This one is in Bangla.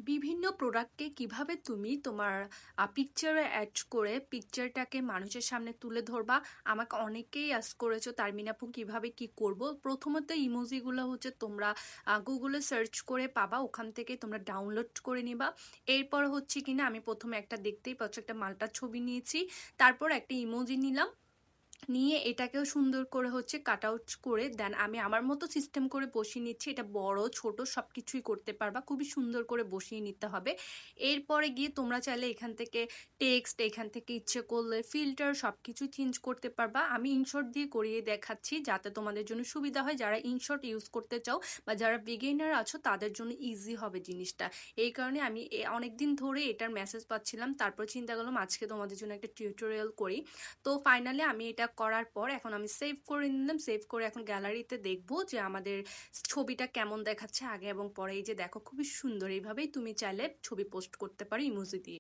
বিভিন্ন প্রোডাক্টকে কিভাবে তুমি তোমার পিকচারে অ্যাড করে পিকচারটাকে মানুষের সামনে তুলে ধরবা। আমাকে অনেকেই আস্ক করেছো তারমিন আপু কিভাবে কি করব। প্রথমত ইমোজিগুলো হচ্ছে তোমরা গুগলে সার্চ করে পাবা, ওখান থেকে তোমরা ডাউনলোড করে নিবা। এরপর হচ্ছে কিনা আমি প্রথমে একটা দেখতেই পাচ্ছ একটা মালটার ছবি নিয়েছি, তারপর একটা ইমোজি নিলাম, নিয়ে এটাকেও সুন্দর করে হচ্ছে কাট আউট করে দেন আমি আমার মতো সিস্টেম করে বসিয়ে নিচ্ছি। এটা বড় ছোট সব কিছুই করতে পারবা, খুবই সুন্দর করে বসিয়ে নিতে হবে। এরপরে গিয়ে তোমরা চাইলে এখান থেকে টেক্সট, এখান থেকে ইচ্ছে করলে ফিল্টার সব কিছু চেঞ্জ করতে পারবা। আমি ইনশর্ট দিয়ে করিয়ে দেখাচ্ছি যাতে তোমাদের জন্য সুবিধা হয়, যারা ইনশর্ট ইউজ করতে চাও বা যারা বিগিনার আছো তাদের জন্য ইজি হবে জিনিসটা। এই কারণে আমি অনেকদিন ধরে এটার মেসেজ পাচ্ছিলাম, তারপর চিন্তা করলাম আজকে তোমাদের জন্য একটা টিউটোরিয়াল করি। তো ফাইনালি আমি এটা করার পর এখন আমি সেভ করে নিলাম। সেভ করে এখন গ্যালারিতে দেখবো যে আমাদের ছবিটা কেমন দেখাচ্ছে আগে এবং পরে। এই যে দেখো খুবই সুন্দর, এইভাবেই তুমি চাইলে ছবি পোস্ট করতে পারো ইমোজি দিয়ে।